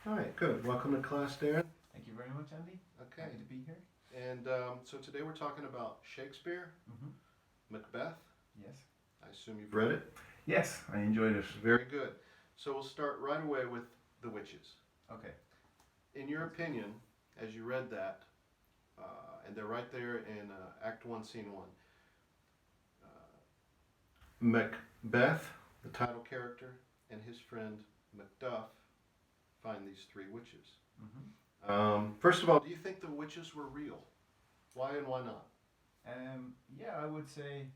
All right, good. Welcome to class, Darren. Thank you very much, Andy. Okay. Happy to be here. And so today we're talking about Shakespeare, Mm-hmm. Macbeth. Yes. I assume you've read it? Yes, I enjoyed it. Very good. So we'll start right away with the witches. Okay. In your opinion, as you read that, and they're right there in Act 1, Scene 1, Macbeth, the title character, and his friend Macduff find these three witches. Mm-hmm. First of all, do you think the witches were real? Why and why not? Yeah, I would say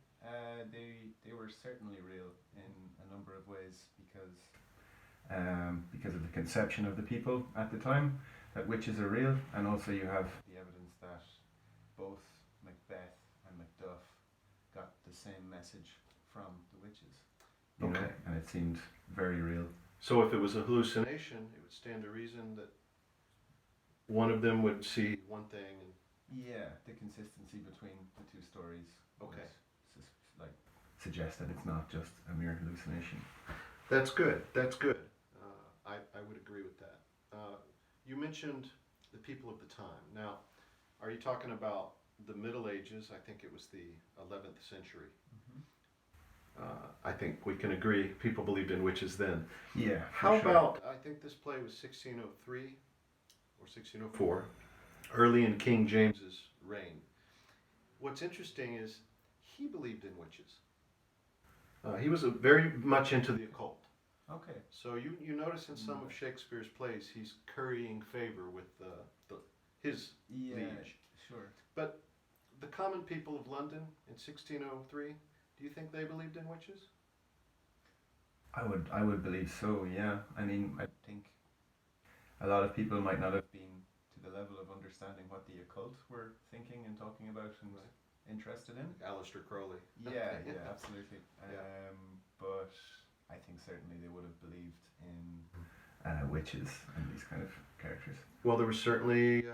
they were certainly real in a number of ways because of the conception of the people at the time that witches are real, and also you have the evidence that both Macbeth and Macduff got the same message from the witches. You know, and it seemed very real. So if it was a hallucination, it would stand to reason that one of them would see one thing. Yeah, the consistency between the two stories. Okay. Suggest that it's not just a mere hallucination. That's good. That's good. I would agree with that. You mentioned the people of the time. Now, are you talking about the Middle Ages? I think it was the 11th century. Mm-hmm. I think we can agree people believed in witches then. Yeah. How about, I think this play was 1603 or 1604, early in King James's reign. What's interesting is he believed in witches. He was very much into the occult. Okay. So you notice in some of Shakespeare's plays, he's currying favor with his liege. Sure. But the common people of London in 1603, do you think they believed in witches? I would believe so. Yeah. I mean, I think a lot of people might not have been to the level of understanding what the occult were thinking and talking about and interested in. Aleister Crowley. Yeah, absolutely. Yeah. But I think certainly they would have believed in witches and these kind of characters. Well, there were certainly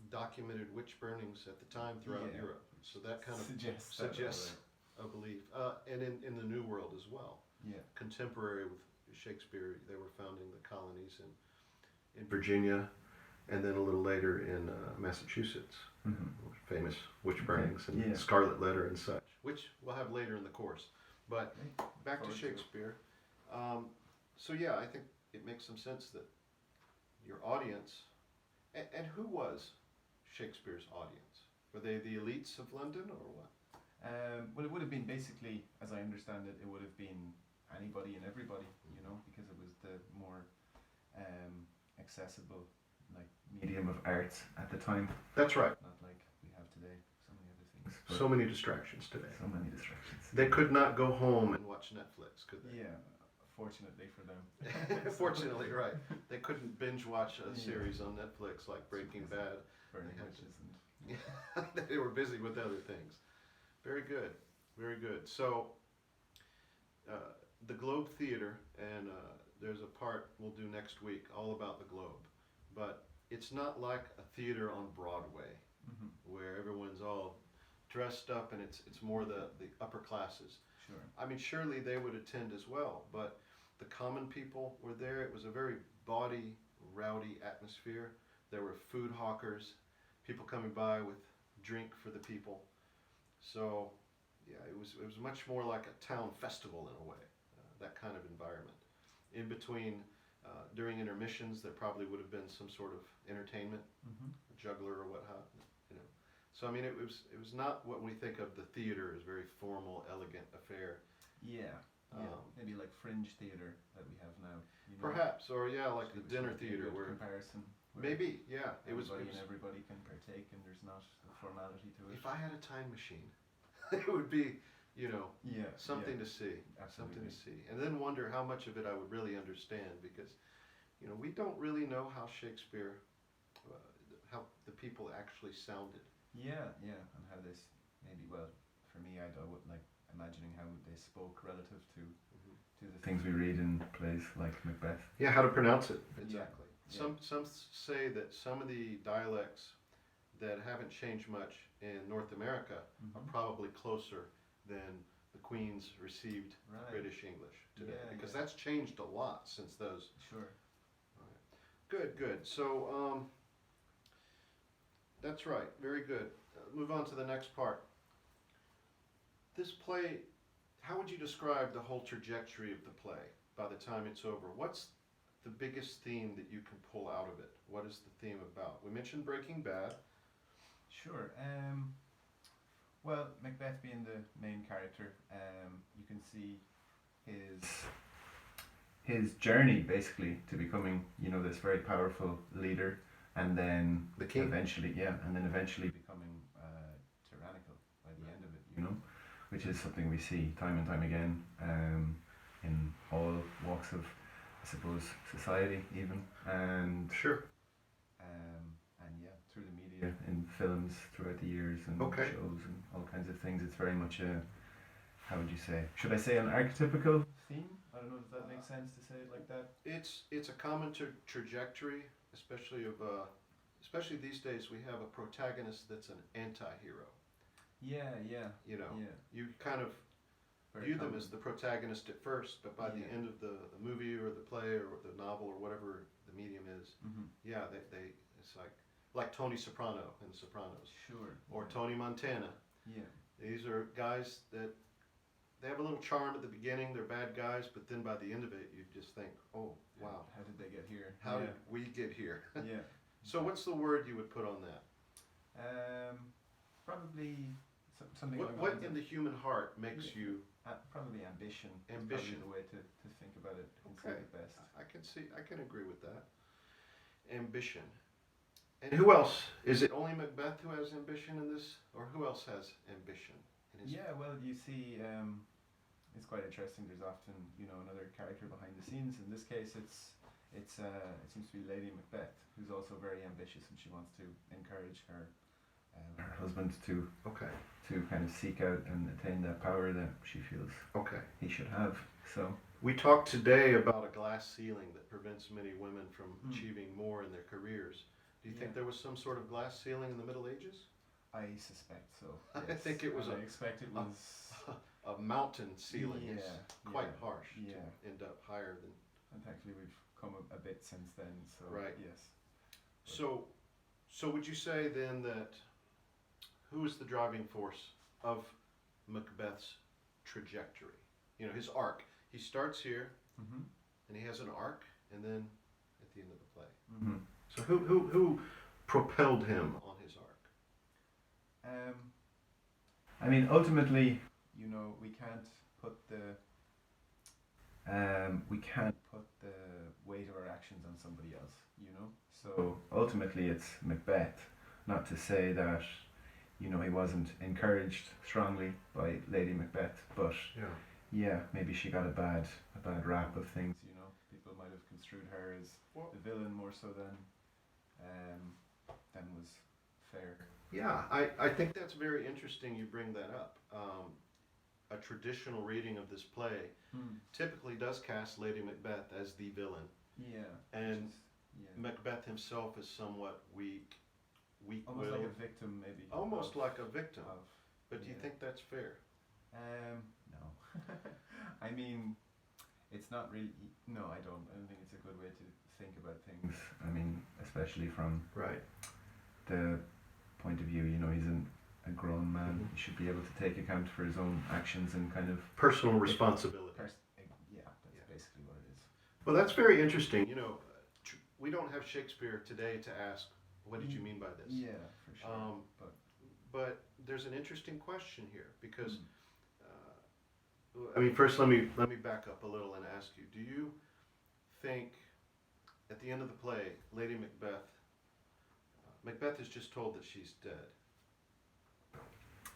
documented witch burnings at the time throughout Europe, so that kind of suggests a belief. And in the New World as well. Yeah. Contemporary with Shakespeare, they were founding the colonies in Virginia, and then a little later in Massachusetts. Mm-hmm. Famous witch burnings and Scarlet Letter and such, which we'll have later in the course. But back to Shakespeare. So yeah, I think it makes some sense that your audience, and who was Shakespeare's audience? Were they the elites of London or what? Well, it would have been basically, as I understand it, it would have been anybody and everybody, you know, because it was the more accessible medium of arts at the time. That's right. Not like we have today, so many other things. So many distractions today. So many distractions. They could not go home and watch Netflix, could they? Yeah, fortunately for them. Fortunately, right. They couldn't binge watch a series on Netflix like Breaking Bad. Burning witches and they were busy with other things. Very good, very good. So, the Globe Theater, and there's a part we'll do next week all about the Globe, but it's not like a theater on Broadway, where everyone's all dressed up and it's more the upper classes. Sure. I mean, surely they would attend as well, but the common people were there. It was a very bawdy, rowdy atmosphere. There were food hawkers, people coming by with drink for the people. So, yeah, it was much more like a town festival in a way, that kind of environment. In between, during intermissions, there probably would have been some sort of entertainment, a juggler or what have you know. So I mean, it was not what we think of the theater as very formal, elegant affair. Yeah. Maybe like fringe theater that we have now. You know? Perhaps, or like the dinner theater where comparison. Maybe, yeah, everybody can partake, and there's not a formality to it. If I had a time machine, it would be, something to see. Absolutely. Something to see. And then wonder how much of it I would really understand, because, we don't really know how Shakespeare, how the people actually sounded. Yeah, and how this, for me, I would like imagining how they spoke relative to the things we read in plays like Macbeth. Yeah, how to pronounce it. Exactly. Some say that some of the dialects that haven't changed much in North America are probably closer than the Queen's received British English today, because that's changed a lot since those. Sure. Right. Good, good. So, that's right. Very good. Move on to the next part. This play, how would you describe the whole trajectory of the play by the time it's over? What's the biggest theme that you can pull out of it? What is the theme about? We mentioned Breaking Bad. Sure. Well, Macbeth being the main character, you can see his his journey basically to becoming, this very powerful leader, and then The king. eventually becoming tyrannical by the end of it, which is something we see time and time again in all walks of, I suppose, society even, Sure. and yeah, through the media, in films throughout the years, and Okay. shows and all kinds of things. It's very much a, how would you say? Should I say an archetypical theme? I don't know. Does that make sense to say it like that? It's a common trajectory, especially these days. We have a protagonist that's an anti-hero. Yeah, yeah, You know, yeah. you kind of Very view them common. as the protagonist at first, but by the Yeah. end of the movie or the play or the novel or whatever the medium is, Mm-hmm. yeah, they it's like Tony Soprano in The Sopranos Sure. or yeah. Tony Montana. Yeah. These are guys that they have a little charm at the beginning. They're bad guys, but then by the end of it, you just think, oh wow, How did they get here? how yeah. did we get here? yeah. So what's the word you would put on that? Probably something What along what lines in of, the human heart makes Yeah. you? probably ambition. Ambition. Is probably the way to think about it. And say Okay, it best. I can agree with that. Ambition. And who else? Is it only Macbeth who has ambition in this, or who else has ambition in his? Yeah, well, you see, it's quite interesting. There's often, another character behind the scenes. In this case, it seems to be Lady Macbeth, who's also very ambitious, and she wants to encourage her husband to Okay. kind of seek out and attain that power that she feels Okay. he should have. So We talked today about a glass ceiling that prevents many women from Hmm. achieving more in their careers. Do you think Yeah. there was some sort of glass ceiling in the Middle Ages? I suspect so. I Yes. think it was And I expect it was. A mountain ceiling is Yeah, quite yeah, harsh yeah. to end up higher than. And thankfully we've come a bit since then. So Right. yes. So would you say then that who is the driving force of Macbeth's trajectory? His arc. He starts here Mm-hmm. and he has an arc, and then at the end of the play. Mm-hmm. So who propelled him on his arc? I mean, ultimately, we can't put the weight of our actions on somebody else. So ultimately, it's Macbeth. Not to say that he wasn't encouraged strongly by Lady Macbeth, but Yeah. yeah, maybe she got a bad rap of things. People might have construed her as Well- the villain more so than was fair. Yeah, I think that's very interesting you bring that up. A traditional reading of this play typically does cast Lady Macbeth as the villain. Yeah. And which is- yeah. Macbeth himself is somewhat Almost willed, like a victim, maybe. almost of- like a victim. of- But do you yeah. think that's fair? No. I mean, it's not really. No, I don't. I don't think it's a good way to think about things. I mean, especially from Right. the point of view, he's a grown man. Mhm. He should be able to take account for his own actions and kind of. Personal responsibility. Yeah, that's Yeah. basically what it is. Well, that's very interesting. We don't have Shakespeare today to ask, what did you mean by this? Yeah, for sure. But there's an interesting question here because, Mm. I mean, first let me back up a little and ask you: do you think, at the end of the play, Lady Macbeth, Macbeth is just told that she's dead?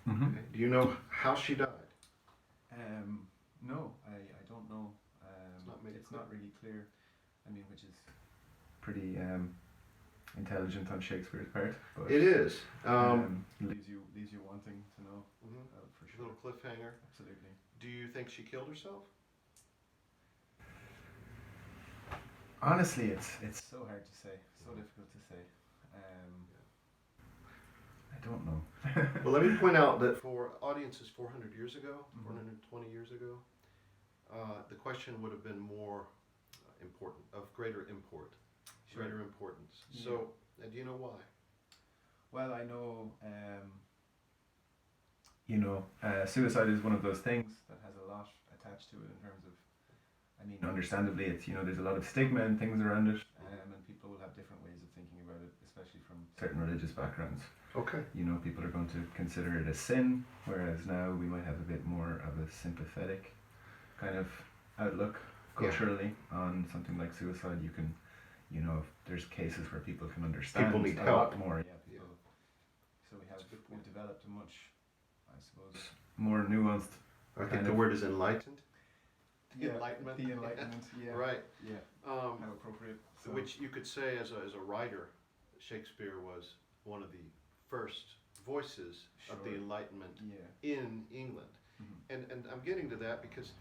Mm-hmm. Okay. Do you know how she died? No, I don't know. not made It's clear. not really clear. I mean, which is pretty intelligent on Shakespeare's part, but It is. leaves you wanting to know Mhm. for A sure. little cliffhanger. Absolutely. Do you think she killed herself? Honestly, it's so hard to say, so difficult to say. I don't know. Well, let me point out that for audiences 400 years ago, Mhm. 420 years ago, the question would have been more important, of greater import. Sure. greater importance. Yeah. So, do you know why? Well, I know, suicide is one of those things that has a lot attached to it in terms of, I mean, understandably, it's, there's a lot of stigma and things around it, and people will have different ways of thinking about it, especially from certain religious backgrounds. Okay. People are going to consider it a sin, whereas now we might have a bit more of a sympathetic kind of outlook culturally on something like suicide. You can, there's cases where people can understand People need a help. lot more. Yeah. So we've developed a much, I suppose, more nuanced. I think the word is enlightened. Enlightenment. The enlightenment. Yeah. Right. Yeah. How appropriate. So. Which you could say as a writer, Shakespeare was one of the first voices of the Enlightenment in England. Mm-hmm. And I'm getting to that because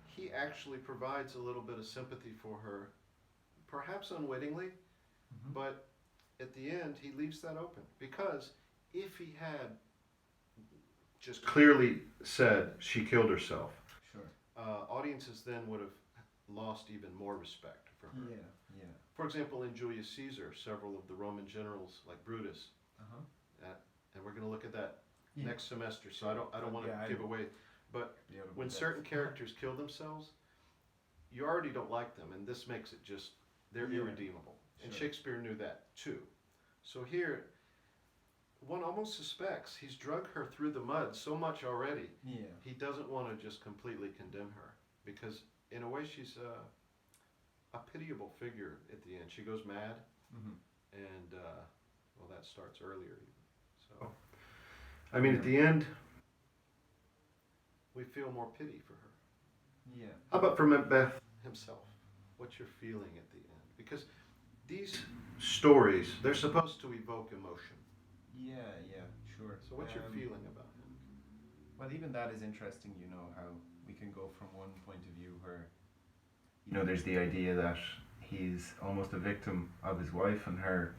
he actually provides a little bit of sympathy for her, perhaps unwittingly, mm-hmm. but at the end he leaves that open, because if he had just clearly said she killed herself, audiences then would have lost even more respect for her. Yeah. For example, in Julius Caesar, several of the Roman generals like Brutus, and we're going to look at that next semester, so I don't want to give away, but when certain characters kill themselves, you already don't like them, and this makes it just, they're irredeemable. And Shakespeare knew that too. So here, one almost suspects he's drug her through the mud so much already. Yeah. He doesn't want to just completely condemn her, because in a way she's a pitiable figure at the end. She goes mad, mm-hmm. and that starts earlier even. So, I mean, at the end, we feel more pity for her. Yeah. How about for Macbeth himself? What's your feeling at the end? Because these stories, they're supposed to evoke emotion. Yeah, sure. So what's your feeling about him? Well, even that is interesting, how we can go from one point of view where, there's the idea that he's almost a victim of his wife and her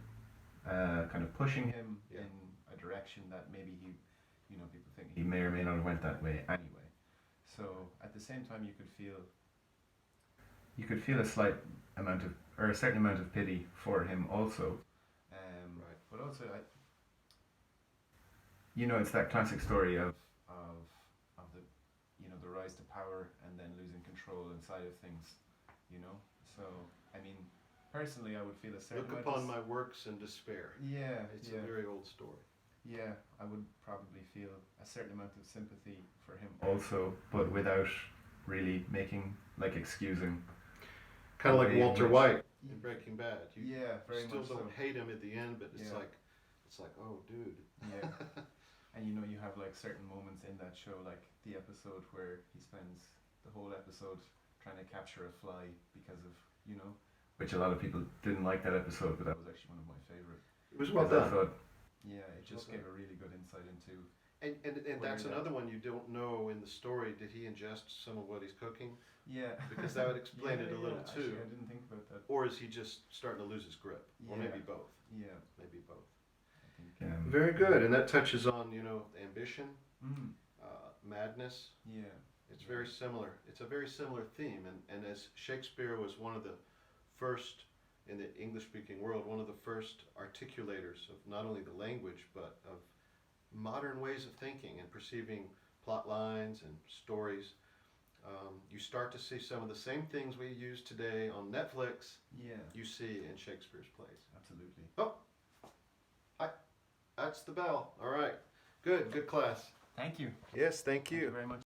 kind of pushing him in a direction that maybe he, people think he may or may not have went that way anyway. So at the same time, you could feel a slight amount of, or a certain amount of pity for him also. But also, it's that classic story of the, the rise to power and then losing control inside of things, So, I mean, personally, I would feel a certain Look upon my works and despair. Yeah. It's a very old story. Yeah, I would probably feel a certain amount of sympathy for him also, but without really excusing. Kind of like Walter White in Breaking Bad. You very still much don't hate him at the end, but it's Yeah. like, oh, dude. Yeah. And you have certain moments in that show, like the episode where he spends the whole episode trying to capture a fly because of, which a lot of people didn't like that episode, but that was actually one of my favorite. It was well done. It just gave a really good insight into. And that's another one you don't know in the story. Did he ingest some of what he's cooking? Yeah. Because that would explain it a little too. Actually, I didn't think about that. Or is he just starting to lose his grip? Or maybe both. Yeah. Maybe both. I think, very good. And that touches on, ambition, madness. Yeah. It's very similar. It's a very similar theme. And as Shakespeare was one of the first, in the English-speaking world, one of the first articulators of not only the language, but of modern ways of thinking and perceiving plot lines and stories. You start to see some of the same things we use today on Netflix. Yeah. You see in Shakespeare's plays. Absolutely. Oh, that's the bell. All right. Good class. Thank you. Yes, thank Thank you very much.